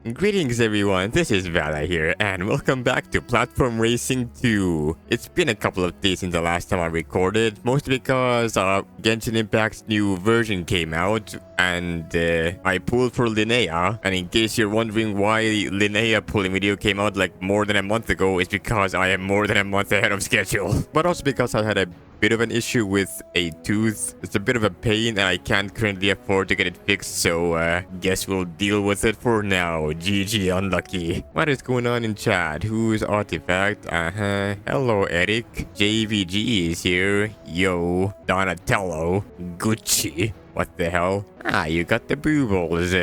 Greetings everyone, this is Vala here, and welcome back to Platform Racing 2. It's been a couple of days since the last time I recorded, mostly because Genshin Impact's new version came out, and I pulled for Linnea. And in case you're wondering why Linnea pulling video came out like more than a month ago, it's because I am more than a month ahead of schedule. But also because I had a bit of an issue with a tooth. It's a bit of a pain and I can't currently afford to get it fixed, so guess we'll deal with it for now. GG unlucky. What is going on in chat? Who's Artifact? Hello Eric. JVG is here. Yo. Donatello. Gucci. What the hell? You got the boobles.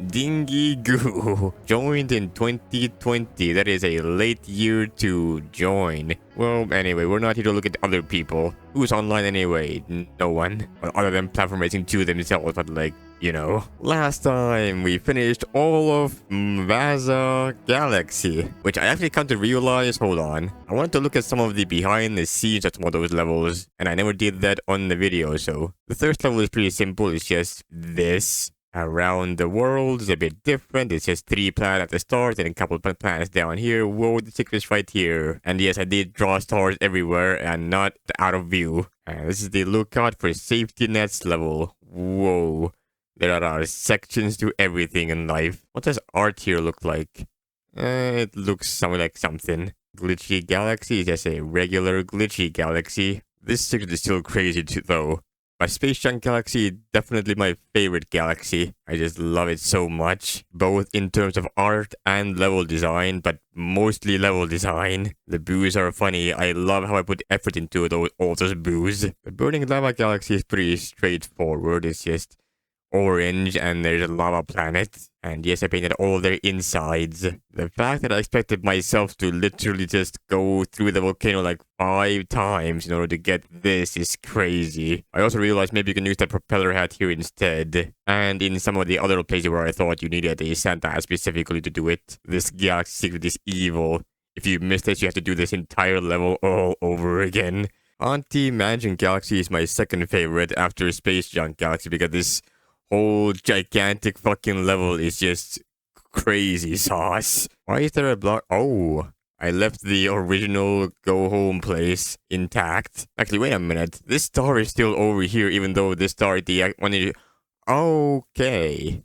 Dingy Goo. Joined in 2020. That is a late year to join. Well, anyway, we're not here to look at other people. Who's online anyway? No one. Well, other than Platform Racing 2 themselves, but like, you know. Last time, we finished all of Vaza Galaxy, which I actually come to realize, hold on. I wanted to look at some of the behind the scenes of some of those levels, and I never did that on the video, so. The first level is pretty simple, it's just this. Around the world is a bit different. It's just 3 planets at the start and a couple of planets down here. Whoa, the secret's right here. And yes, I did draw stars everywhere and not out of view. And this is the lookout for safety nets level. Whoa. There are sections to everything in life. What does art here look like? It looks something like something. Glitchy Galaxy is just a regular glitchy galaxy. This secret is still crazy too, though. My Space Junk Galaxy is definitely my favorite galaxy. I just love it so much, both in terms of art and level design, but mostly level design. The boos are funny. I love how I put effort into all those boos. The Burning Lava Galaxy is pretty straightforward. It's just orange and there's a lava planet. And yes, I painted all their insides. The fact that I expected myself to literally just go through the volcano like 5 times in order to get this is crazy. I also realized maybe you can use that propeller hat here instead. And in some of the other places where I thought you needed a Santa hat specifically to do it. This galaxy secret is evil. If you missed it, you have to do this entire level all over again. Anti-Mansion Galaxy is my second favorite after Space Junk Galaxy because this whole gigantic fucking level is just crazy sauce. Why is there a block? Oh, I left the original go home place intact. Actually, wait a minute. This star is still over here, even though this star is the one. Okay.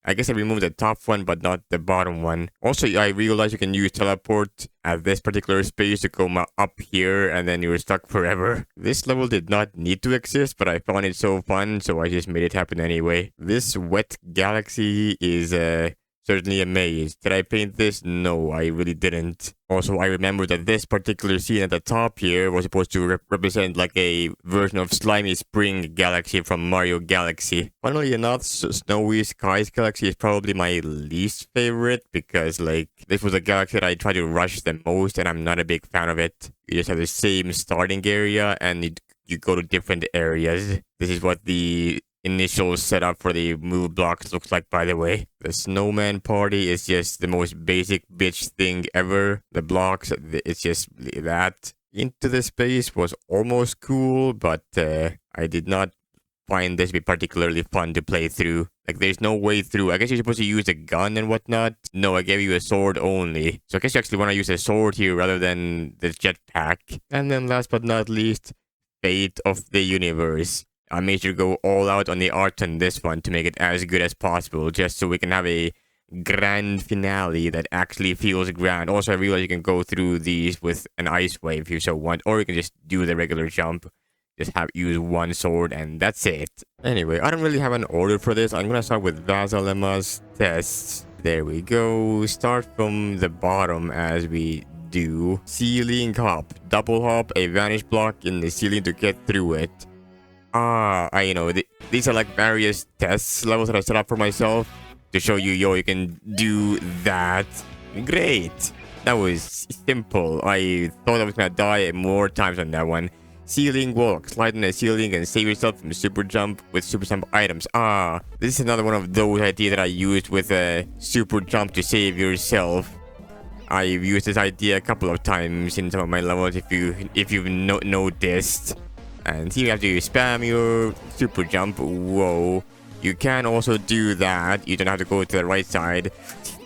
I guess I removed the top one, but not the bottom one. Also, I realized you can use teleport at this particular space to go up here, and then you're stuck forever. This level did not need to exist, but I found it so fun, so I just made it happen anyway. This wet galaxy is certainly a maze. Did I paint this? No, I really didn't. Also, I remember that this particular scene at the top here was supposed to represent like a version of Slimy Spring Galaxy from Mario Galaxy. Funnily enough, Snowy Skies Galaxy is probably my least favorite because like this was a galaxy that I tried to rush the most and I'm not a big fan of it. You just have the same starting area and you go to different areas. This is what the initial setup for the move blocks looks like, by the way. The snowman party is just the most basic bitch thing ever. The blocks, it's just that. Into the space was almost cool, but I did not find this to be particularly fun to play through. Like, there's no way through. I guess you're supposed to use a gun and whatnot. No, I gave you a sword only. So I guess you actually want to use a sword here rather than the jetpack. And then last but not least, Fate of the Universe. I made sure to go all out on the art on this one to make it as good as possible, just so we can have a grand finale that actually feels grand. Also, I realize you can go through these with an ice wave if you so want, or you can just do the regular jump. Just use one sword and that's it. Anyway, I don't really have an order for this. I'm gonna start with Vasalemma's tests. There we go. Start from the bottom as we do. Ceiling hop. Double hop a vanish block in the ceiling to get through it. I know, these are like various test levels that I set up for myself to show you, yo, you can do that. Great. That was simple. I thought I was gonna die more times on that one. Ceiling walk. Slide on the ceiling and save yourself from super jump with super jump items. This is another one of those ideas that I used with a super jump to save yourself. I've used this idea a couple of times in some of my levels if you've noticed. And here you have to spam your super jump. Whoa. You can also do that. You don't have to go to the right side.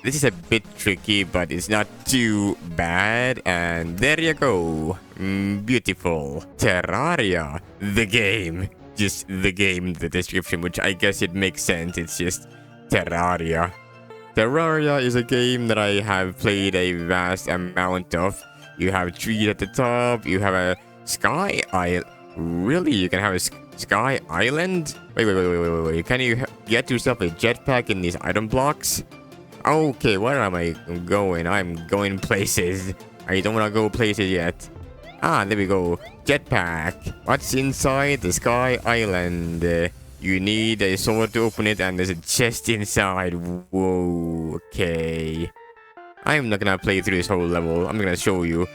This is a bit tricky, but it's not too bad. And there you go. Beautiful. Terraria. The game. Just the game, the description, which I guess it makes sense. It's just Terraria. Terraria is a game that I have played a vast amount of. You have trees at the top. You have a sky island. Really? You can have a sky island? Wait. Can you get yourself a jetpack in these item blocks? Okay, where am I going? I'm going places. I don't want to go places yet. Ah, there we go. Jetpack. What's inside the sky island? You need a sword to open it, and there's a chest inside. Whoa, okay. I'm not gonna play through this whole level. I'm gonna show you.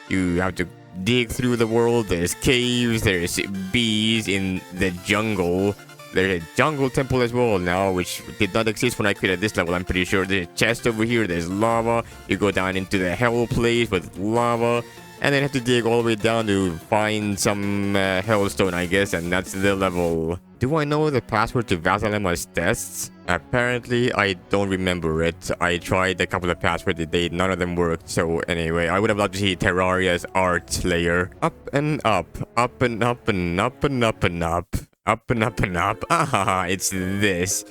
You have to dig through the world. There's caves, there's bees in the jungle. There's a jungle temple as well now, which did not exist when I created this level, I'm pretty sure. There's a chest over here, there's lava. You go down into the hell place with lava. And then have to dig all the way down to find some hellstone, I guess, and that's the level. Do I know the password to Vasalemma's tests? Apparently, I don't remember it. I tried a couple of passwords, none of them worked. So anyway, I would have loved to see Terraria's art layer. Up and up, up and up and up and up and up, up and up and up. Ah, it's this.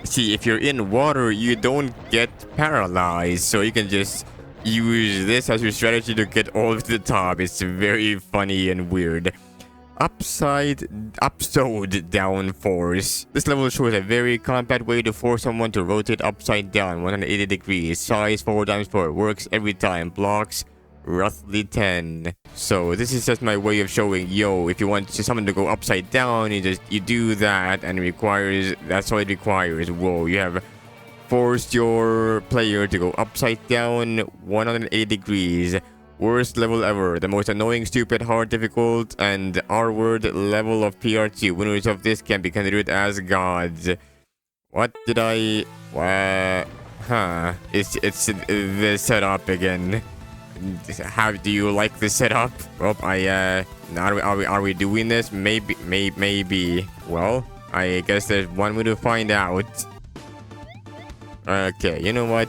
See, if you're in water, you don't get paralyzed, so you can just use this as your strategy to get all to the top. It's very funny and weird. Upsode down force. This level shows a very compact way to force someone to rotate upside down 180 degrees. Size 4x4. Works every time. Blocks roughly 10. So this is just my way of showing, yo, if you want someone to go upside down, you do that, and that's all it requires. Whoa, you have forced your player to go upside down 180 degrees. Worst level ever. The most annoying, stupid, hard, difficult, and R-word level of PR2. Winners of this can be considered as gods. What did I... It's the setup again. How do you like the setup? Well, are we doing this? Maybe. Well, I guess there's one way to find out. Okay, you know what?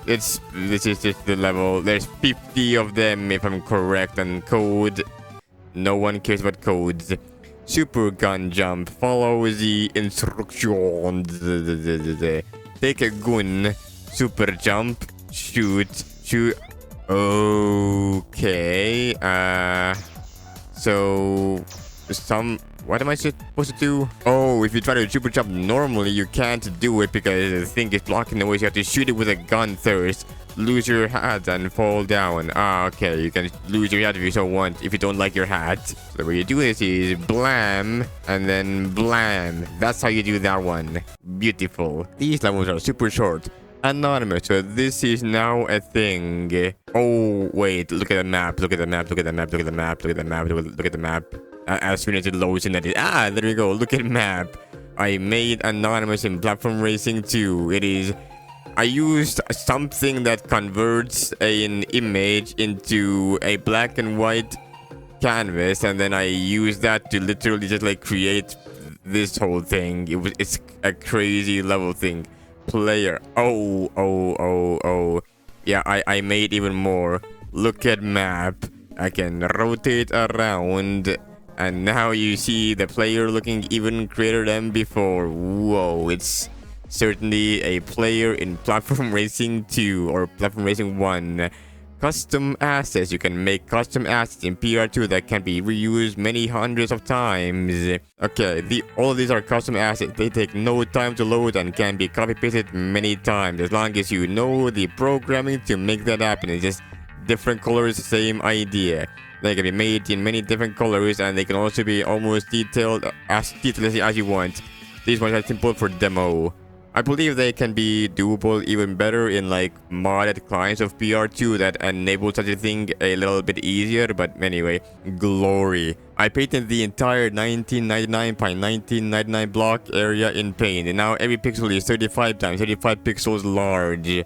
This is just the level. There's 50 of them if I'm correct, and code. No one cares about codes. Super gun jump. Follow the instructions. Take a gun. Super jump. Shoot. Okay. What am I supposed to do? Oh, if you try to super jump normally, you can't do it because the thing is blocking the way. So you have to shoot it with a gun first. Lose your hat and fall down. Ah, okay. You can lose your hat if you so want, if you don't like your hat. So the way you do this is blam and then blam. That's how you do that one. Beautiful. These levels are super short. Anonymous, so this is now a thing. Oh, wait. Look at the map. Look at the map. As soon as it loads in, there we go. Look at map. I made Anonymous in Platform Racing 2. I used something that converts an image into a black and white canvas, and then I used that to literally just like create this whole thing. It's a crazy level thing. Player. Oh. Yeah, I made even more. Look at map. I can rotate around. And now you see the player looking even greater than before. Whoa, it's certainly a player in Platform Racing 2 or Platform Racing 1. Custom assets. You can make custom assets in PR2 that can be reused many hundreds of times. Okay, all of these are custom assets. They take no time to load and can be copy-pasted many times as long as you know the programming to make that happen. It's just different colors, same idea. They can be made in many different colors, and they can also be almost as detailed as you want. These ones are simple for demo. I believe they can be doable even better in like modded clients of PR2 that enable such a thing a little bit easier, but anyway, glory. I painted the entire 1999 by 1999 block area in paint, and now every pixel is 35 times 35 pixels large.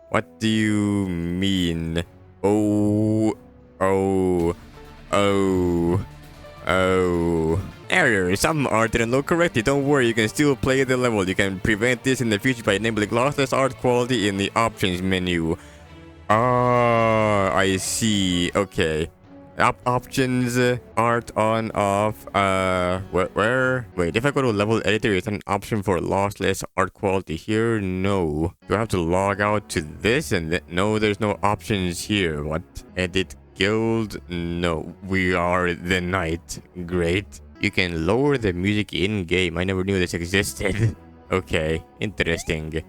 What do you mean? Oh. Error, some art didn't load correctly. Don't worry, you can still play the level. You can prevent this in the future by enabling lossless art quality in the options menu. Ah, I see. Okay. Options, art on, off, where? Wait, if I go to level editor, is an option for lossless art quality here? No. Do I have to log out to this and no, there's no options here. What? Edit guild? No. We are the knight. Great. You can lower the music in-game. I never knew this existed. Okay, interesting.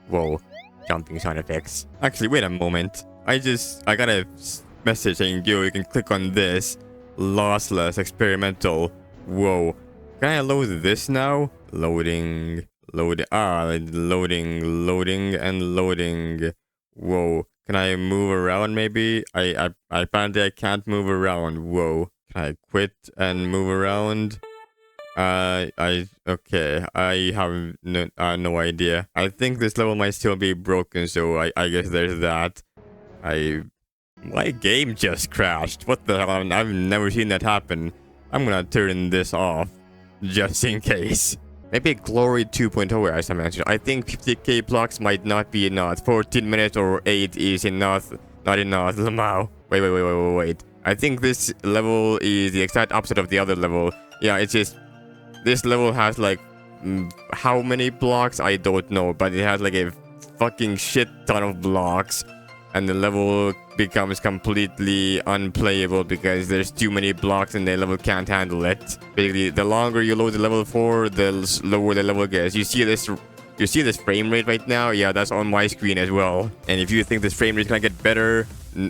Whoa. Jumping sound effects. Actually, wait a moment. I got a message saying, yo, you can click on this. Lossless, experimental. Whoa. Can I load this now? Loading. Loading, and loading. Whoa. Can I move around maybe? I apparently I can't move around. Whoa. Can I quit and move around? Okay, I have no idea. I think this level might still be broken, so I guess there's that. My game just crashed. What the hell? I've never seen that happen. I'm gonna turn this off, just in case. Maybe Glory 2.0, as I mentioned. I think 50k blocks might not be enough. 14 minutes or 8 is enough. Not enough. Lamau. Wait. I think this level is the exact opposite of the other level. Yeah, it's just... This level has like... how many blocks? I don't know. But it has like a fucking shit ton of blocks. And the level becomes completely unplayable because there's too many blocks and the level can't handle it. Basically, the longer you load the level for, the lower the level gets. You see this frame rate right now? Yeah, that's on my screen as well. And if you think this frame rate is gonna get better,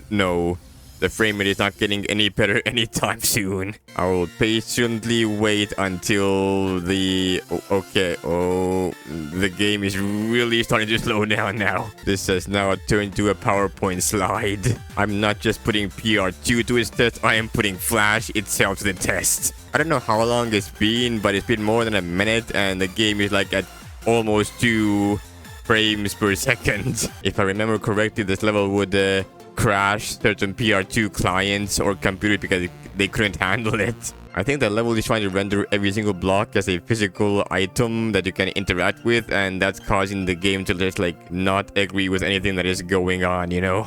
no. The frame rate is not getting any better anytime soon. I will patiently wait until the... the game is really starting to slow down now. This has now turned to a PowerPoint slide. I'm not just putting PR2 to its test, I am putting Flash itself to the test. I don't know how long it's been, but it's been more than a minute and the game is like at almost 2 frames per second. If I remember correctly, this level would... crash certain PR2 clients or computers because they couldn't handle it. I think the level is trying to render every single block as a physical item that you can interact with, and that's causing the game to just like not agree with anything that is going on, you know?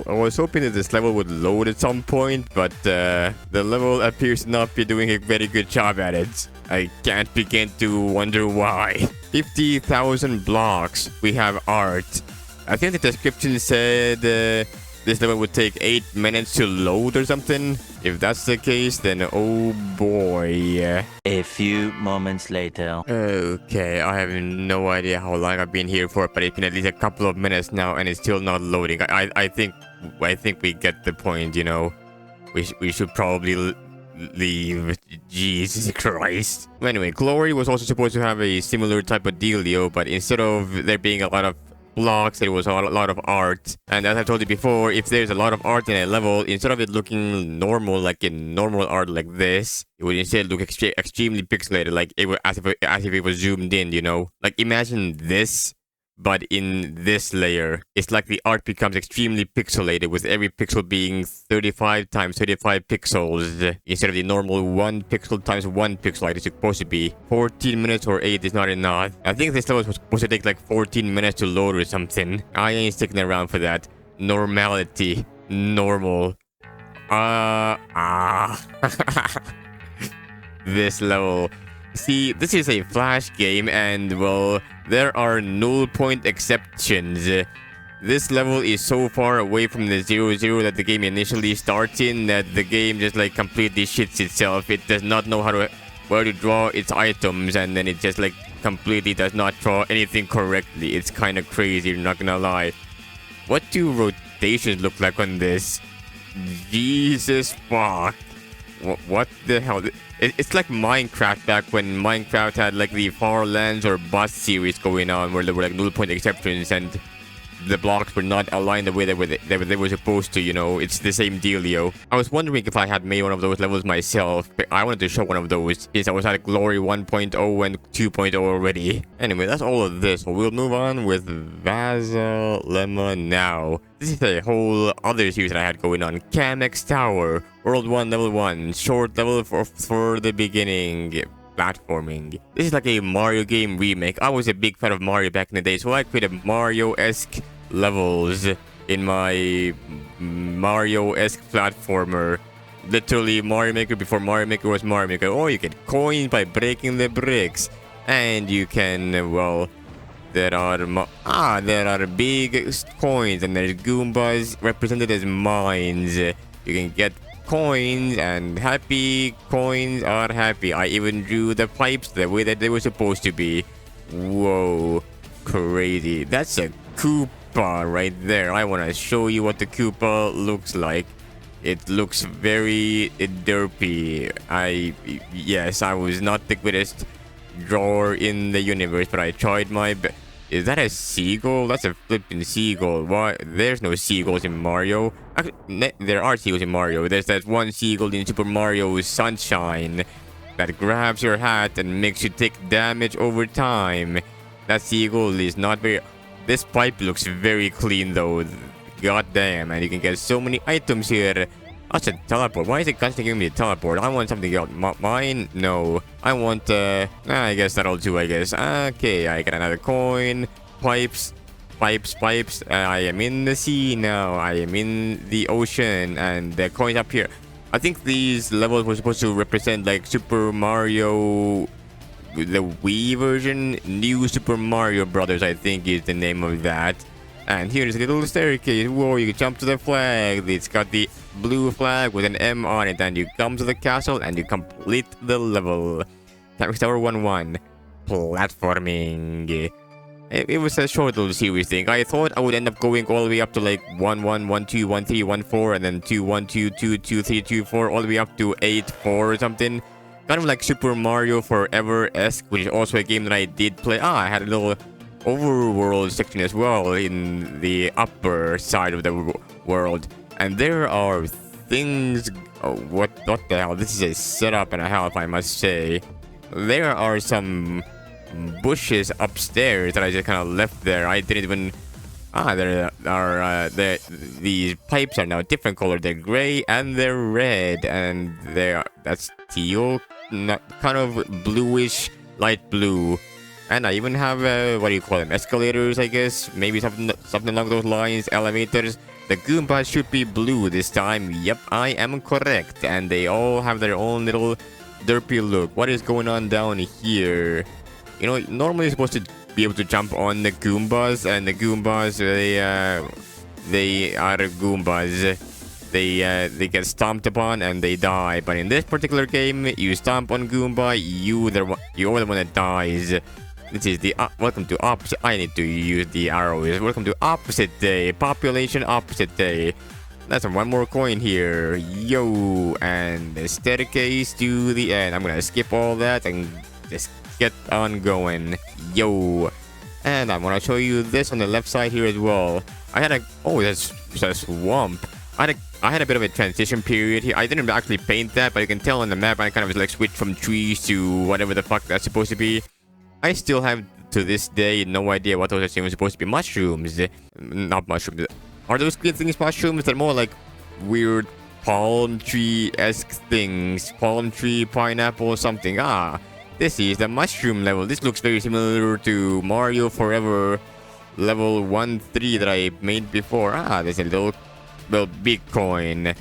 I was hoping that this level would load at some point, but the level appears to not be doing a very good job at it. I can't begin to wonder why. 50,000 blocks. We have art. I think the description said... this level would take 8 minutes to load or something. If that's the case, then oh boy. A few moments later. Okay, I have no idea how long I've been here for, but it's been at least a couple of minutes now and it's still not loading. I think we get the point, you know. We should probably leave. Jesus Christ. Anyway, Glory was also supposed to have a similar type of dealio, but instead of there being a lot of blocks, there was a lot of art. And as I told you before, if there's a lot of art in a level, instead of it looking normal, like in normal art like this, it would instead look extremely pixelated, like it would, as if it was zoomed in, you know? Like imagine this, but in this layer. It's like the art becomes extremely pixelated, with every pixel being 35 times 35 pixels instead of the normal 1 pixel times 1 pixel like it's supposed to be. 14 minutes or 8 is not enough. I think this level was supposed to take like 14 minutes to load or something. I ain't sticking around for that. Normality. Normal. This level. See, this is a Flash game and, well, there are null point exceptions. This level is so far away from the 0-0 that the game initially starts in that the game just like completely shits itself. It does not know where to draw its items, and then it just like completely does not draw anything correctly. It's kind of crazy, I'm not gonna lie. What do rotations look like on this? Jesus fuck. What the hell? It's like Minecraft back when Minecraft had like the Far Lands or Bus series going on where there were like null point exceptions, and the blocks were not aligned the way they were supposed to, you know. It's the same dealio. I was wondering if I had made one of those levels myself, but I wanted to show one of those since I was at Glory 1.0 and 2.0 already. Anyway, that's all of this. So we'll move on with Vazalemma now. This is a whole other series that I had going on. Kamek's Tower, World 1, Level 1, short level for the beginning. Platforming. This is like a Mario game remake. I was a big fan of Mario back in the day, so I created Mario-esque levels in my Mario-esque platformer. Literally Mario Maker before Mario Maker was Mario Maker. Oh, you get coins by breaking the bricks. And you can, well, there are big coins and there's Goombas represented as mines. You can get coins, and happy coins are happy. I even drew the pipes the way that they were supposed to be. Whoa, crazy. That's a Koopa right there. I want to show you what the Koopa looks like. It looks very derpy. Yes, I was not the greatest drawer in the universe, but I tried my best. Is that a seagull? That's a flipping seagull. Why? There's no seagulls in Mario. Actually, there are seagulls in Mario. There's that one seagull in Super Mario Sunshine that grabs your hat and makes you take damage over time. That seagull is not very... This pipe looks very clean though. God damn, and you can get so many items here. That's a teleport. Why is it constantly giving me a teleport? I want something else. Mine? No. I want, I guess that'll do, I guess. Okay, I got another coin. Pipes. I am in the sea now. I am in the ocean. And the coins up here. I think these levels were supposed to represent, like, Super Mario... The Wii version? New Super Mario Brothers, I think, is the name of that. And here's a little staircase. Whoa, you can jump to the flag. It's got the blue flag with an M on it. And you come to the castle and you complete the level. Kamek Tower 1-1. Platforming. It was a short little series thing. I thought I would end up going all the way up to like 1-1, 1-2, 1-3, 1-4. And then 2-1, 2-2, 2-3, 2-4. All the way up to 8-4 or something. Kind of like Super Mario Forever-esque. Which is also a game that I did play. I had a little... overworld section as well in the upper side of the world, and there are things. Oh, what the hell? This is a setup and a half, I must say. There are some bushes upstairs that I just kind of left there. I didn't even. There are these pipes are now different color. They're gray and they're red, and that's teal, not kind of bluish, light blue. And I even have, what do you call them? Escalators, I guess? Maybe something along those lines. Elevators. The Goombas should be blue this time. Yep, I am correct. And they all have their own little derpy look. What is going on down here? You know, normally you're supposed to be able to jump on the Goombas. And the Goombas, they are Goombas. They get stomped upon and they die. But in this particular game, you stomp on Goomba, you're the one that dies. This is the welcome to opposite. I need to use the arrows. Welcome to opposite day. Population opposite day. That's one more coin here. Yo, and the staircase to the end. I'm gonna skip all that and just get on going. Yo, and I'm gonna show you this on the left side here as well. I had a that's a swamp. I had a bit of a transition period here. I didn't actually paint that, but you can tell on the map I kind of like switched from trees to whatever the fuck that's supposed to be. I still have, to this day, no idea what those are supposed to be. Mushrooms. Not mushrooms. Are those green things mushrooms? They're more like weird palm tree-esque things. Palm tree, pineapple, or something. This is the mushroom level. This looks very similar to Mario Forever level 1-3 that I made before. There's a little big coin.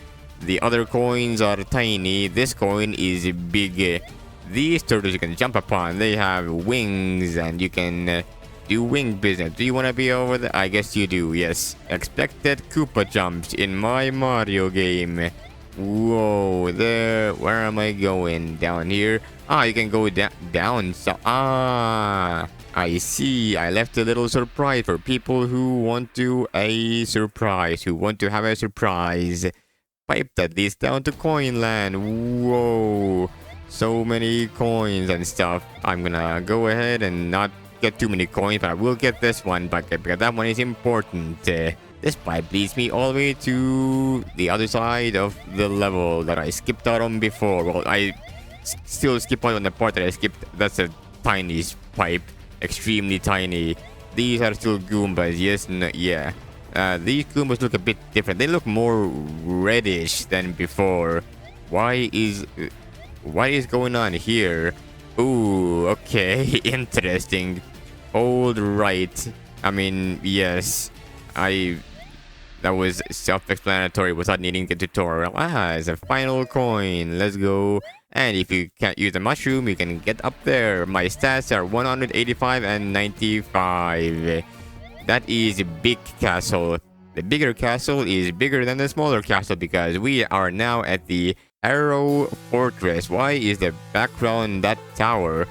The other coins are tiny. This coin is big. These turtles you can jump upon. They have wings and you can do wing business. Do you want to be over there? I guess you do, yes. Expected Koopa jumps in my Mario game. Whoa, there. Where am I going? Down here? You can go down. So, I see. I left a little surprise for people who want to have a surprise. Pipe that leads down to Coinland. Whoa. So many coins and stuff. I'm gonna go ahead and not get too many coins, but I will get this one bucket because that one is important. This pipe leads me all the way to the other side of the level that I skipped out on before. Well, I still skip out on the part that I skipped. That's a tiny pipe, extremely tiny. These are still Goombas, yes, no, yeah. These Goombas look a bit different. They look more reddish than before. What is going on here? Ooh, okay, interesting. All right. I mean, yes, that was self-explanatory without needing a tutorial. It's a final coin. Let's go. And if you can't use the mushroom, you can get up there. My stats are 185 and 95. That is a big castle. The bigger castle is bigger than the smaller castle because we are now at the Arrow Fortress. Why is the background that tower?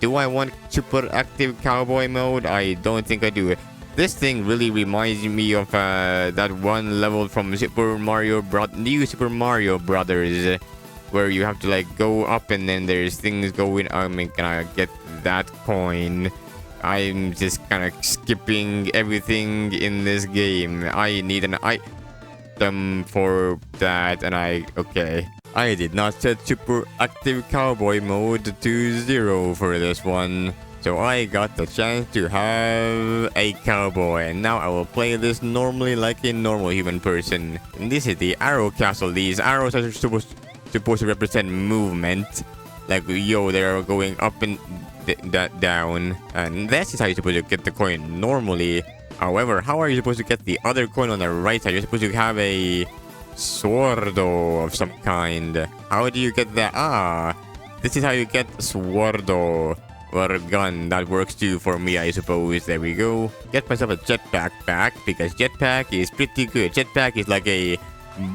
Do I want super active cowboy mode? I don't think I do. This thing really reminds me of that one level from New Super Mario Brothers, where you have to like go up and then there's things going. I mean, can I get that coin? I'm just kind of skipping everything in this game. I need an item for that, and okay. I did not set super active cowboy mode to 0 for this one. So I got the chance to have a cowboy, and now I will play this normally like a normal human person. And this is the arrow castle. These arrows are supposed to represent movement. Like, yo, they're going up and down. And this is how you're supposed to get the coin normally. However, how are you supposed to get the other coin on the right side? You're supposed to have a swordo of some kind. How do you get that? This is how you get swordo. Or a gun. That works too for me, I suppose. There we go. Get myself a jetpack back because jetpack is pretty good. Jetpack is like a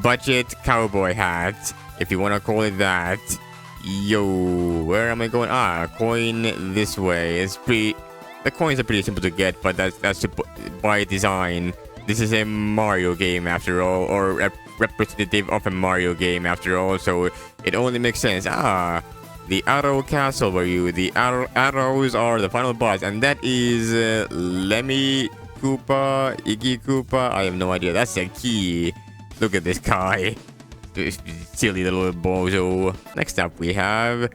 budget cowboy hat, if you want to call it that. Yo, where am I going? Coin this way. The coins are pretty simple to get, but that's by design. This is a Mario game after all, or representative of a Mario game after all, so it only makes sense. The Arrow Castle, where the arrows are the final boss, and that is Lemmy Koopa, Iggy Koopa. I have no idea. That's a key. Look at this guy, this silly little bozo. Next up, we have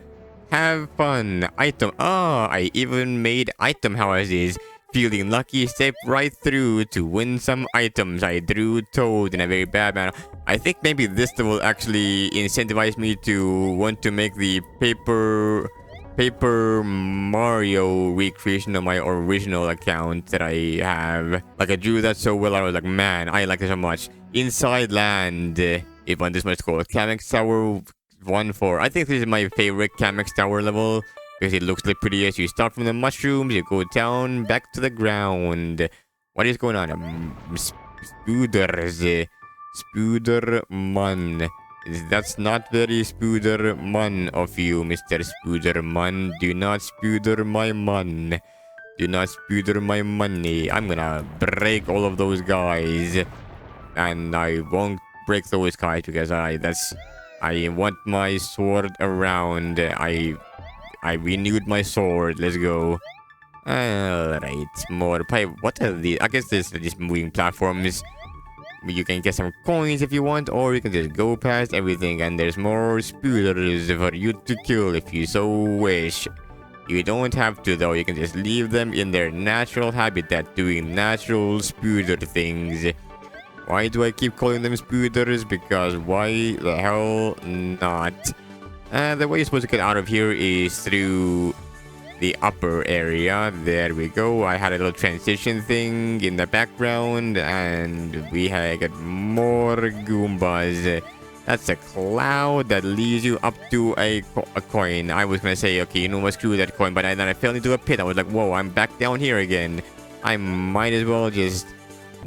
fun item. I even made item houses. Feeling lucky, step right through to win some items. I drew Toad in a very bad manner. I think maybe this will actually incentivize me to want to make the Paper Mario recreation of my original account that I have. Like, I drew that so well, I was like, man, I like it so much. Inside Land, if one this much called Kamek Tower 1-4. I think this is my favorite Kamek Tower level, because it looks like pretty as you start from the mushrooms, you go down, back to the ground. What is going on? Spooderman. That's not very Spooderman of you, Mr. Spooderman. Do not spooder my mon. Do not spooder my money. I'm gonna break all of those guys. And I won't break those guys because I want my sword around. I renewed my sword. Let's go. Alright, more pipe. What are these? I guess this are just moving platforms. You can get some coins if you want, or you can just go past everything, and there's more spooders for you to kill if you so wish. You don't have to though. You can just leave them in their natural habitat doing natural spooder things. Why do I keep calling them spooders? Because why the hell not? The way you're supposed to get out of here is through the upper area. There we go. I had a little transition thing in the background, and we got more Goombas. That's a cloud that leads you up to a coin. I was gonna say, okay, you know what, screw that coin, but then I fell into a pit. I was like, whoa, I'm back down here again. I might as well just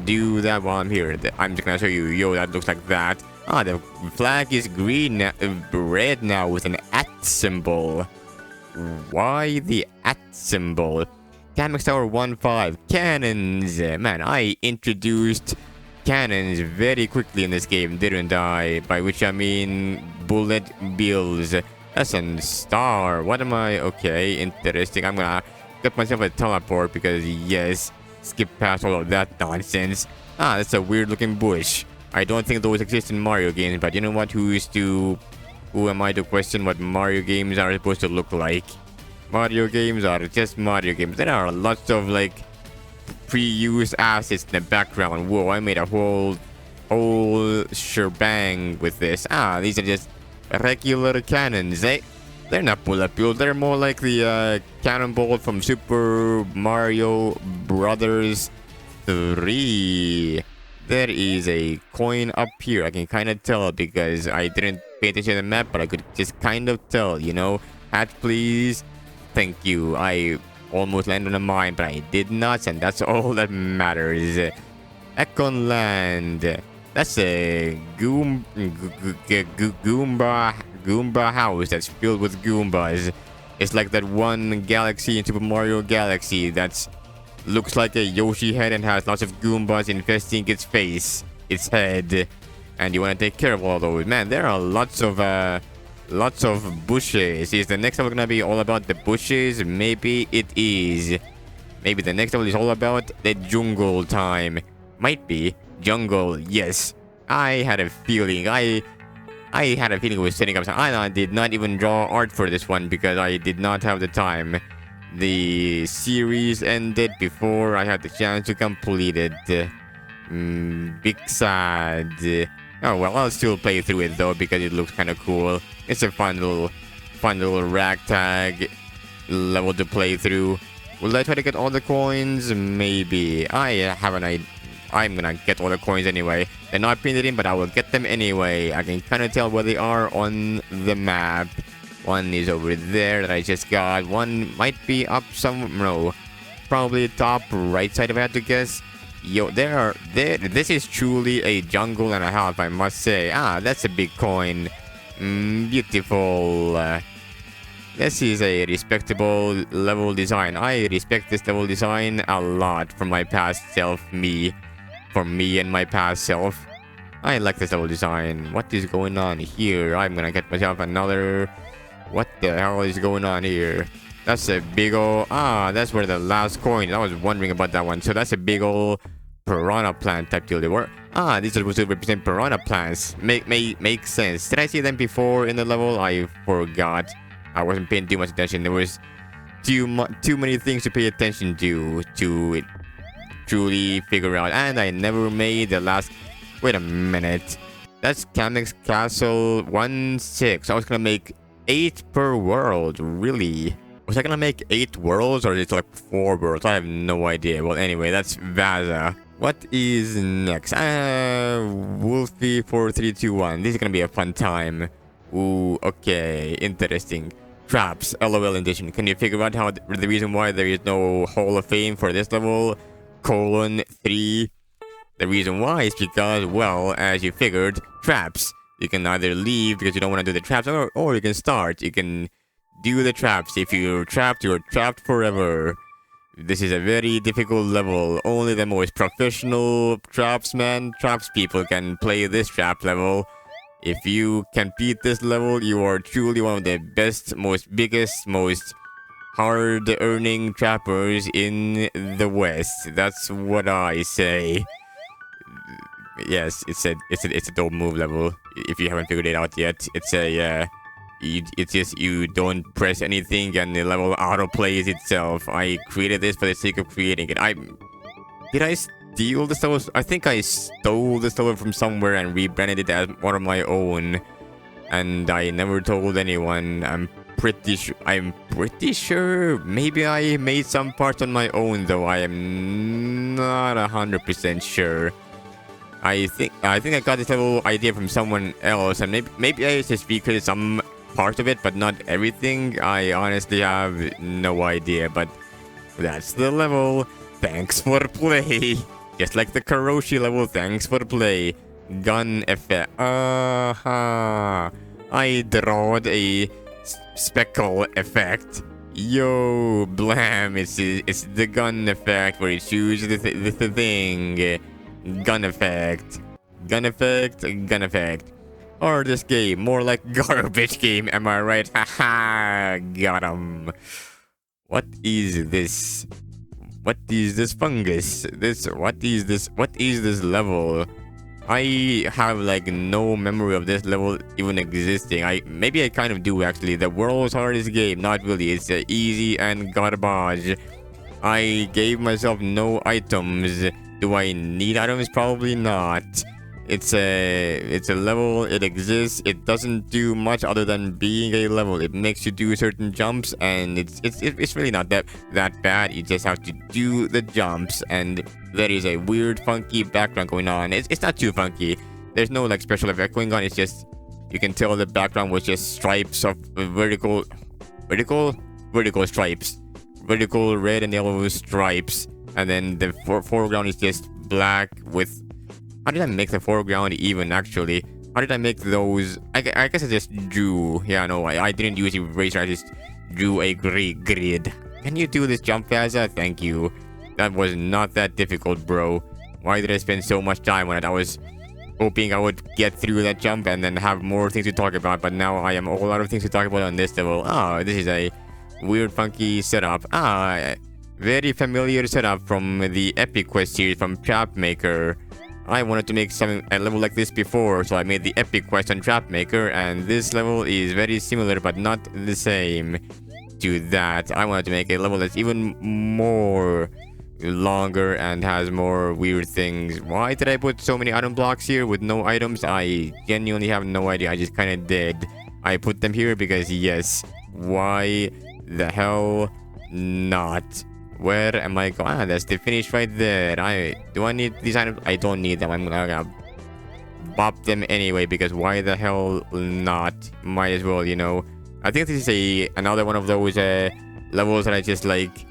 do that while I'm here. I'm just gonna show you, yo, that looks like that. The flag is red now with an @ symbol. Why the @ symbol? Kamek Tower 1-5. Cannons. Man, I introduced cannons very quickly in this game, didn't I? By which I mean bullet bills. That's a star. What am I? Okay, interesting. I'm gonna get myself a teleport because yes, skip past all of that nonsense. Ah, that's a weird looking bush. I don't think those exist in Mario games, but you know what? Who am I to question what Mario games are supposed to look like? Mario games are just Mario games. There are lots of like pre-used assets in the background. Whoa, I made a whole shebang with this. Ah, these are just regular cannons. They're not bullet bills. They're more like the cannonball from Super Mario Brothers 3. There is a coin up here. I can kind of tell because I didn't pay attention to the map, but I could just kind of tell, you know. Hat, please. Thank you. I almost landed on a mine, but I did not, and that's all that matters. Econland. That's a Goomba house that's filled with Goombas. It's like that one galaxy in Super Mario Galaxy that's looks like a Yoshi head and has lots of Goombas infesting its face, its head, and you want to take care of all those. Man, there are lots of bushes. Is the next level gonna be all about the bushes? Maybe it is. Maybe the next level is all about the jungle time. Might be jungle. Yes, I had a feeling. I had a feeling it was setting up. I did not even draw art for this one because I did not have the time. The series ended before I had the chance to complete it. Big sad. Oh well, I'll still play through it though because it looks kind of cool. It's a fun little ragtag level to play through. Will I try to get all the coins? Maybe. I have an idea. I'm gonna get all the coins anyway. They're not printed in, but I will get them anyway. I can kind of tell where they are on the map. One is over there that I just got. One might be up somewhere. No, probably top right side if I had to guess. Yo, there. This is truly a jungle and a half, I must say. Ah, that's a big coin. Beautiful. This is a respectable level design. I respect this level design a lot from my past self, me. For me and my past self. I like this level design. What is going on here? I'm gonna get myself another... What the hell is going on here? That's a big ol'... Ah, that's where the last coin... I was wondering about that one. So that's a big ol' piranha plant type deal. They were... Ah, these are supposed to represent piranha plants. Makes sense. Did I see them before in the level? I forgot. I wasn't paying too much attention. There was too many things to pay attention to it truly figure out, and I never made the last... Wait a minute. That's Kamek's Castle 1-6. I was gonna make 8 per world. Really? Was I gonna make 8 worlds or is it like 4 worlds? I have no idea. Well, anyway, that's Vaza. What is next? Wolfie 4321. This is gonna be a fun time. Ooh, okay. Interesting. Traps, LOL edition. Can you figure out how the reason why there is no Hall of Fame for this level? :3. The reason why is because, well, as you figured, traps. You can either leave because you don't want to do the traps, or you can start. You can do the traps. If you're trapped forever. This is a very difficult level. Only the most professional traps people can play this trap level. If you can beat this level, you are truly one of the best, most hard-earning trappers in the West. That's what I say. Yes, it's a dope move level. If you haven't figured it out yet, it's just you don't press anything and the level auto plays itself. I created this for the sake of creating it. Did I steal this level? I think I stole this level from somewhere and rebranded it as one of my own, and I never told anyone. I'm pretty sure. Maybe I made some parts on my own, though. I am not 100% sure. I think I got this level idea from someone else, and maybe I just recreated some part of it, but not everything. I honestly have no idea, but that's the level. Thanks for play. Just like the Karoshi level, thanks for play. Gun effect. I drawed a speckle effect. Yo, blam! It's the gun effect where you choose the thing. Gun effect. Or this game, more like garbage game. Am I right? Haha, got him. What is this? What is this fungus? What is this level? I have like no memory of this level even existing. Maybe I kind of do actually. The world's hardest game, not really. It's easy and garbage. I gave myself no items. Do I need items? Probably not. It's a level. It exists. It doesn't do much other than being a level. It makes you do certain jumps, and it's really not that bad. You just have to do the jumps, and there is a weird, funky background going on. It's not too funky. There's no like special effect going on. It's just you can tell the background was just stripes of vertical stripes, vertical red and yellow stripes, and then the foreground is just black with. How did I make the foreground even, actually? How did I make those? I guess I just drew. Yeah, no, I didn't use eraser. I just drew a grid. Can you do this jump, Vaza? Thank you. That was not that difficult, bro. Why did I spend so much time on it? I was hoping I would get through that jump and then have more things to talk about, but now I am all out of things to talk about on this level. Ah, this is a weird, funky setup. Ah, very familiar setup from the Epic Quest series from Trapmaker. I wanted to make a level like this before, so I made the Epic Quest on Trapmaker, and this level is very similar but not the same to that. I wanted to make a level that's even more longer and has more weird things. Why did I put so many item blocks here with no items? I genuinely have no idea. I just kind of did. I put them here because yes. Why the hell not? Where am I going? Ah, that's the finish right there. Do I need these items? I don't need them. I'm gonna bop them anyway because why the hell not? Might as well, you know. I think this is another one of those levels that I just like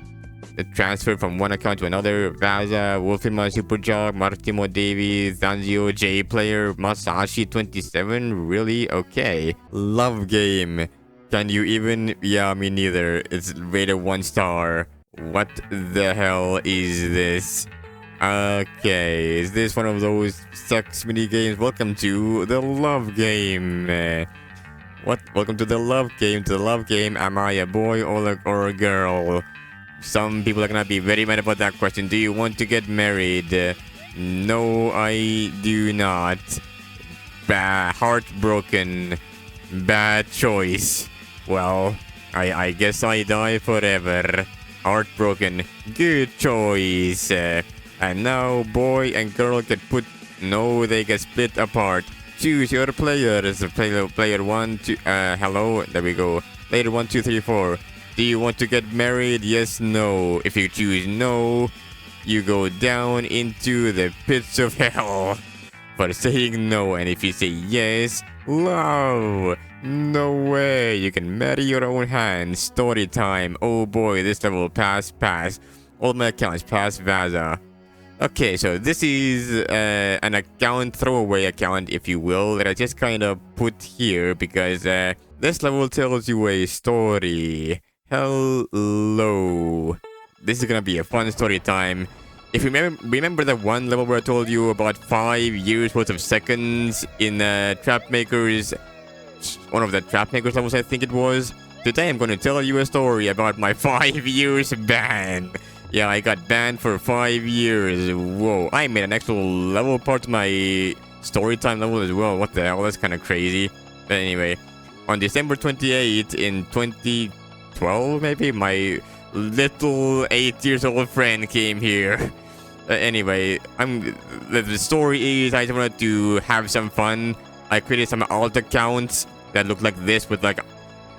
transferred from one account to another. Vaza, Wolfima, Superjog, Martimo Davies, Danzio, J Player, Masashi 27. Really? Okay. Love game. Can you even? Yeah, me neither. It's rated 1 star. What the hell is this? Okay, is this one of those sex mini games? Welcome to the love game. What? Welcome to the love game. To the love game, am I a boy or a girl? Some people are gonna be very mad about that question. Do you want to get married? No, I do not. Heartbroken. Bad choice. Well, I guess I die forever. Heartbroken. Good choice. And now boy and girl get they get split apart. Choose your players. Player 1, 2, hello, there we go. Player 1, 2, 3, 4. Do you want to get married? Yes, no. If you choose no, you go down into the pits of hell for saying no. And if you say yes, love. No way. You can marry your own hand. Story time. Oh boy, this level pass. All my accounts pass Vaza. Okay, so this is an account, throwaway account, if you will, that I just kind of put here because this level tells you a story. Hello. This is gonna be a fun story time. If you remember that one level where I told you about 5 years worth of seconds in Trapmaker's, one of the Trapmaker's levels, I think it was. Today I'm going to tell you a story about my 5 years ban. Yeah, I got banned for 5 years. Whoa, I made an actual level part of my Storytime level as well. What the hell, that's kind of crazy. But anyway, on December 28th in 2012, maybe, my little 8 years old friend came here. Anyway, the story is I just wanted to have some fun. I created some alt accounts that look like this with like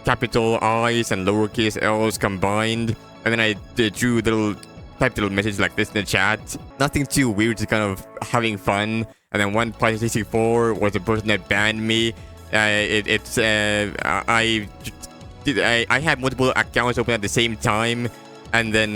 capital I's and lowercase L's combined. And then I typed little messages like this in the chat. Nothing too weird, just kind of having fun. And then one Pi64 was the person that banned me. I had multiple accounts open at the same time. And then,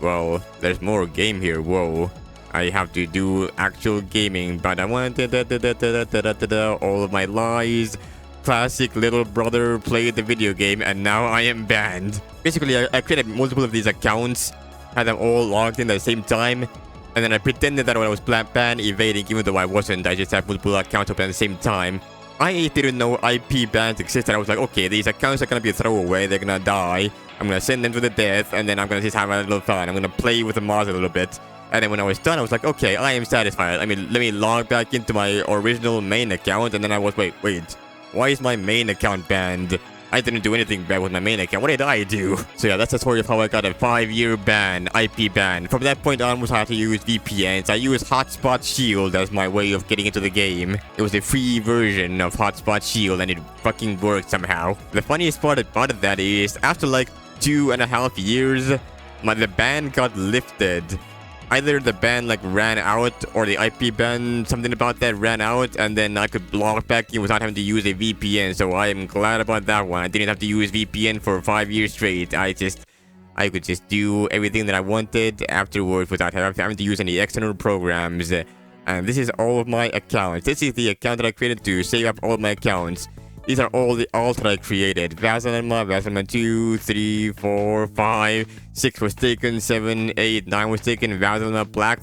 well, there's more game here. Whoa. I have to do actual gaming, but I wanted all of my lies. Classic little brother played the video game, and now I am banned. Basically, I created multiple of these accounts, had them all logged in at the same time, and then I pretended that I was banned evading, even though I wasn't. I just had multiple accounts open at the same time. I didn't know IP bans existed. I was like, okay, these accounts are gonna be a throwaway. They're gonna die. I'm gonna send them to the death, and then I'm gonna just have a little fun. I'm gonna play with the mods a little bit. And then when I was done, I was like, okay, I am satisfied. I mean, let me log back into my original main account, and then I was, wait, why is my main account banned? I didn't do anything bad with my main account. What did I do? So yeah, that's the story of how I got a 5-year ban, IP ban. From that point onwards, I had to use VPNs. I used Hotspot Shield as my way of getting into the game. It was a free version of Hotspot Shield, and it fucking worked somehow. The funniest part about that is, after like 2.5 years, the ban got lifted. Either the ban like ran out, or the IP ban, something about that ran out, and then I could log back in without having to use a VPN. So I am glad about that one. I didn't have to use VPN for 5 years straight. I could just do everything that I wanted afterwards without having to use any external programs. And this is all of my accounts. This is the account that I created to save up all of my accounts. These are all the alts that I created. Vazalemma, Vazalemma 2, 3, 4, 5, 6 was taken, 7, 8, 9 was taken, Vazalemma, Black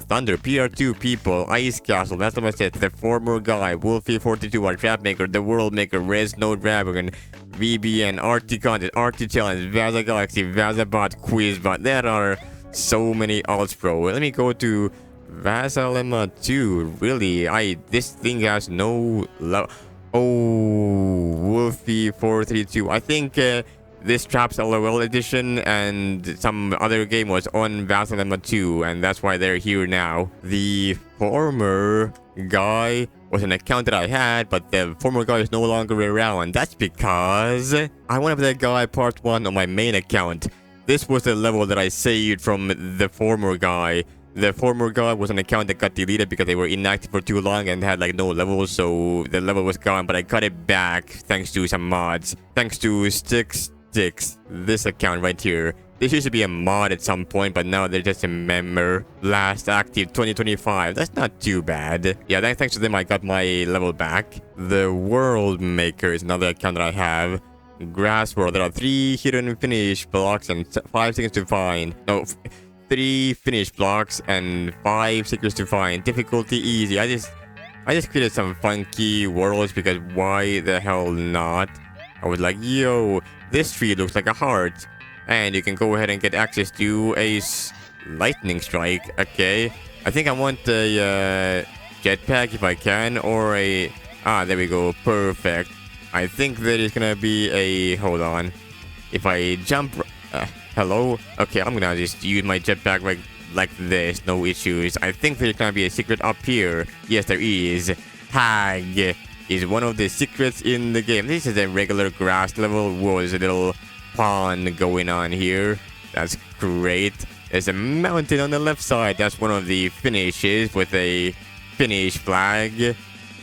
Thunder, PR2 people, Ice Castle, Vazalemma set, the former guy, Wolfie42, our trap maker, the world maker, Res No Dragon, VBN, RT Content, RT Challenge, Vaza Galaxy, Vazabot, Quizbot. There are so many alts, bro. Let me go to Vasalemma 2. Really, this thing has no love. Oh, Wolfie432. I think this Traps LOL edition and some other game was on Vasalemma 2, and that's why they're here now. The former guy was an account that I had, but the former guy is no longer around. That's because I went up that guy part 1 on my main account. This was the level that I saved from the former guy. The former guy was an account that got deleted because they were inactive for too long and had like no levels, so the level was gone, but I got it back thanks to some mods. Thanks to Sticks, this account right here. This used to be a mod at some point, but now they're just a member. Last active 2025. That's not too bad. Yeah, thanks to them I got my level back. The World Maker is another account that I have. Grass World. There are 3 hidden finish blocks and 5 seconds to find. No, 3 finish blocks and 5 secrets to find. Difficulty easy. I just created some funky worlds because why the hell not? I was like, yo, this tree looks like a heart, and you can go ahead and get access to a lightning strike. Okay, I think I want a jetpack if I can, or a there we go, perfect. I think there is gonna be a hold on. If I jump. Hello? Okay, I'm gonna just use my jetpack like this, no issues. I think there's gonna be a secret up here. Yes, there is. Hag is one of the secrets in the game. This is a regular grass level. Whoa, there's a little pond going on here. That's great. There's a mountain on the left side. That's one of the finishes with a finish flag.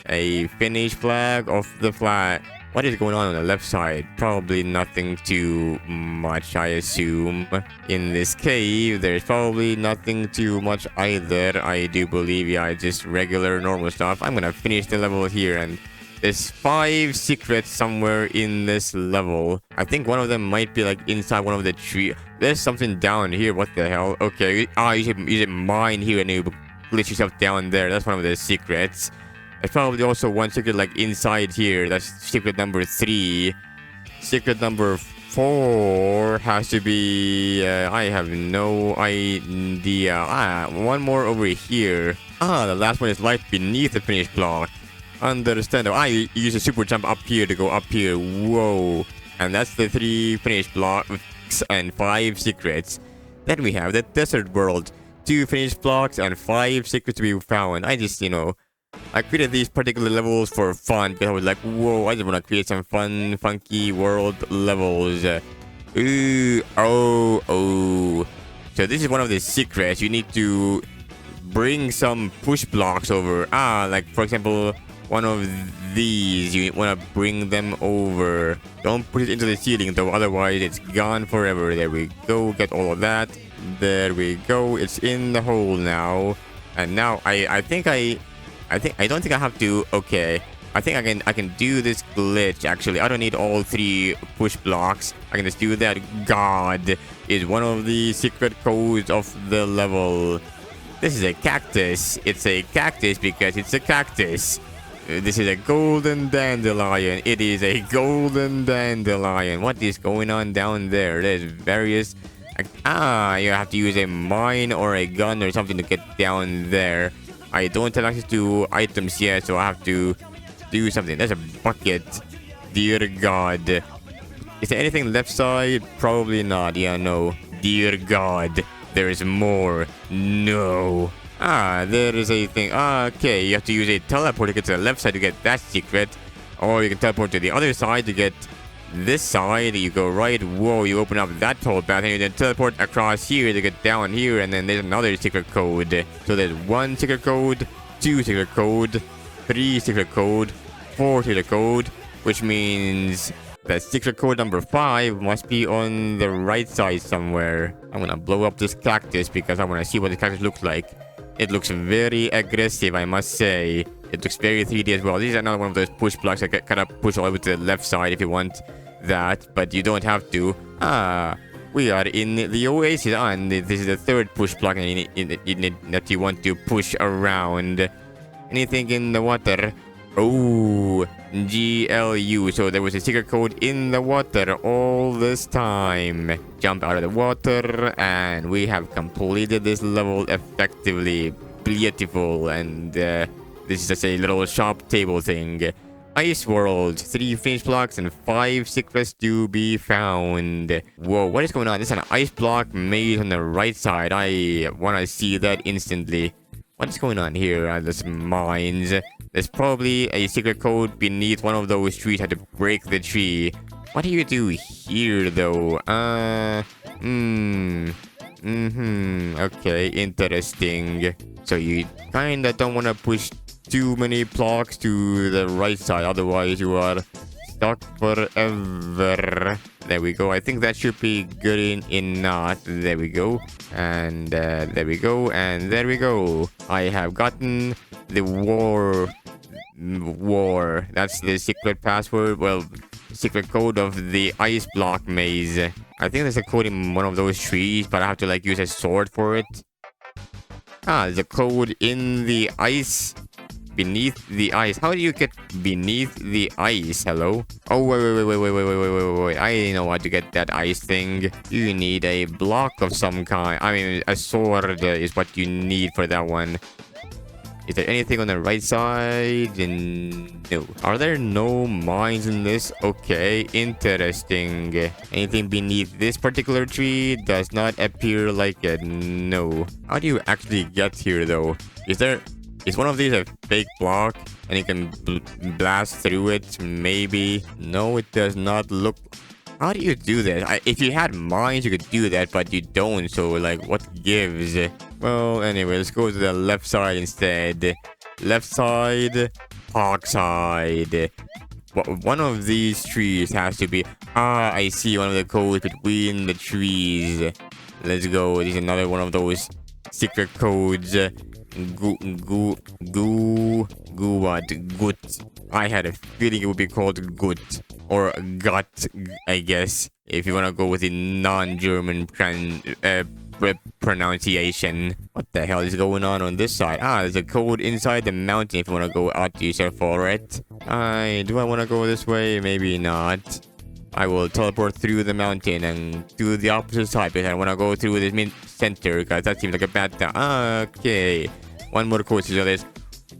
A finish flag of the flag. What is going on the left side? Probably nothing too much, I assume. In this cave, there's probably nothing too much either. I do believe, yeah, just regular normal stuff. I'm gonna finish the level here, and there's 5 secrets somewhere in this level. I think one of them might be like inside one of the trees. There's something down here. What the hell? Okay, you should mine here and you glitch yourself down there. That's one of the secrets. There's probably also one secret like inside here. That's secret number 3. Secret number 4 has to be... I have no idea. One more over here. The last one is right beneath the finish block. Understandable. You use a super jump up here to go up here. Whoa. And that's the 3 finish blocks and 5 secrets. Then we have the desert world. 2 finish blocks and 5 secrets to be found. I created these particular levels for fun because I was like, whoa, I just want to create some fun, funky world levels. Oh. So this is one of the secrets. You need to bring some push blocks over. Like for example, one of these. You want to bring them over. Don't put it into the ceiling though, otherwise it's gone forever. There we go. Get all of that. There we go. It's in the hole now. And now I don't think I have to. Okay, I think I can do this glitch. Actually, I don't need all 3 push blocks. I can just do that. God is one of the secret codes of the level. This is a cactus. It's a cactus because it's a cactus. This is a golden dandelion. It is a golden dandelion. What is going on down there? There's various... you have to use a mine or a gun or something to get down there. I don't have access to items yet, so I have to do something. There's a bucket. Dear God. Is there anything left side? Probably not. Yeah, no. Dear God. There is more. No. There is a thing. Okay, you have to use a teleport to get to the left side to get that secret. Or you can teleport to the other side to get this side. You go right. Whoa, you open up that tall path and you then teleport across here to get down here. And then there's another secret code. So there's 1 secret code, 2 secret code, 3 secret code, 4 secret code. Which means that secret code number 5 must be on the right side somewhere. I'm gonna blow up this cactus because I wanna see what the cactus looks like. It looks very aggressive, I must say. It looks very 3D as well. This is another one of those push blocks that kind of push all the way to the left side if you want that, but you don't have to. We are in the oasis, and this is the 3rd push block that you want to push around. Anything in the water? Oh, GLU. So there was a secret code in the water all this time. Jump out of the water, and we have completed this level effectively. Beautiful. And this is just a little shop table thing. Ice World, 3 finish blocks and 5 secrets to be found. Whoa, what is going on? This is an ice block made on the right side. I want to see that instantly. What is going on here? There's mines. There's probably a secret code beneath one of those trees. I had to break the tree. What do you do here, though? Okay, interesting. So you kinda don't want to push too many blocks to the right side. Otherwise, you are stuck forever. There we go. I think that should be good enough. There we go. And there we go. And there we go. I have gotten the war. That's the secret password. Well, secret code of the ice block maze. I think there's a code in one of those trees, but I have to like use a sword for it. There's a code in the ice. Beneath the ice. How do you get beneath the ice? Hello? Oh, wait. I know how to get that ice thing. You need a block of some kind. I mean, a sword is what you need for that one. Is there anything on the right side? No. Are there no mines in this? Okay, interesting. Anything beneath this particular tree? Does not appear like it. No. How do you actually get here, though? Is one of these a fake block and you can blast through it? Maybe. No, it does not look... How do you do that? If you had mines, you could do that, but you don't. So, like, what gives? Well, anyway, let's go to the left side instead. Left side, park side. One of these trees has to be... I see one of the codes between the trees. Let's go. This is another one of those secret codes. What? Gut. I had a feeling it would be called gut. Or gut, I guess. If you want to go with the non-German pronunciation. What the hell is going on this side? There's a code inside the mountain if you want to go out yourself for it. Do I want to go this way? Maybe not. I will teleport through the mountain and to the opposite side because I want to go through the center because that seems like a bad thing. Okay. One more code. So there's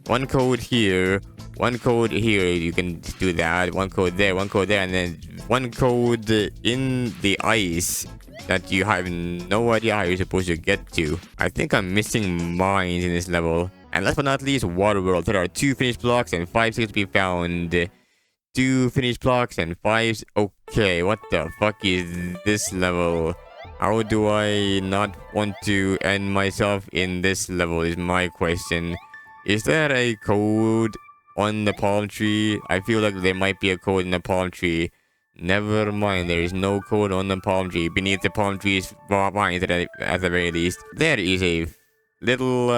one code here, one code here. You can do that. One code there, and then one code in the ice that you have no idea how you're supposed to get to. I think I'm missing mines in this level. And last but not least, Water World. There are 2 finished blocks and 5 secrets to be found. 2 finished blocks and 5... Okay, what the fuck is this level? How do I not want to end myself in this level is my question. Is there a code on the palm tree? I feel like there might be a code in the palm tree. Never mind, there is no code on the palm tree. Beneath the palm tree's vines at the very least. There is a little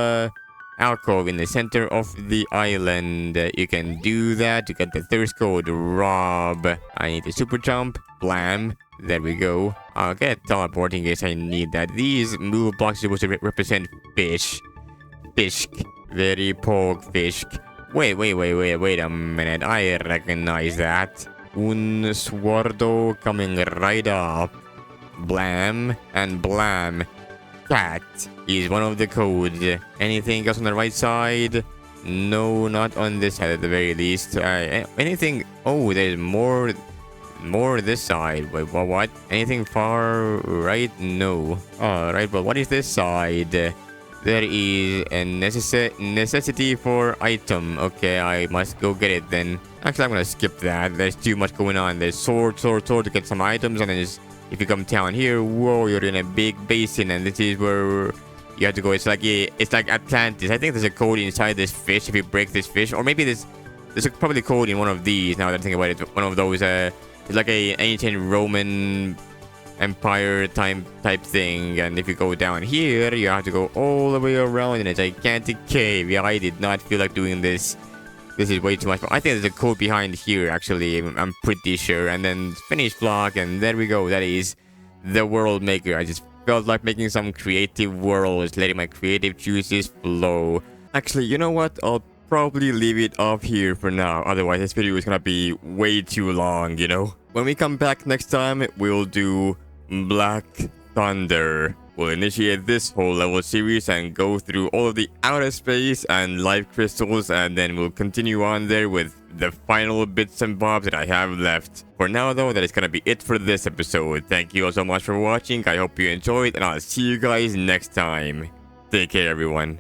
alcove in the center of the island. You can do that to get the thirst code. Rob. I need to super jump. Blam. There we go. I'll get teleporting in case I need that. These move blocks are supposed to represent fish. Fish. Very pork fish. Wait a minute. I recognize that. Un swordo coming right up. Blam and blam. That is one of the codes. Anything else on the right side? No, not on this side at the very least. Anything? Oh, there's more this side. Wait, what? Anything far right? No. Alright, but what is this side? There is a necessity for item. Okay, I must go get it then. Actually, I'm gonna skip that. There's too much going on. There's sword to get some items, and then if you come down here, whoa, you're in a big basin, and this is where you have to go. It's like Atlantis. I think there's a code inside this fish if you break this fish, or maybe there's probably a code in one of these. Now that I think about it, one of those. It's like a ancient Roman Empire type thing, and if you go down here, you have to go all the way around in a gigantic cave. Yeah, I did not feel like doing this. This is way too much. I think there's a code behind here, actually. I'm pretty sure. And then finish block, and there we go. That is the world maker. I just felt like making some creative worlds, letting my creative juices flow. Actually, you know what? I'll probably leave it off here for now. Otherwise, this video is gonna be way too long, you know? When we come back next time, we'll do Black Thunder. We'll initiate this whole level series and go through all of the outer space and life crystals, and then we'll continue on there with the final bits and bobs that I have left. For now though, that is gonna be it for this episode. Thank you all so much for watching. I hope you enjoyed, and I'll see you guys next time. Take care, everyone.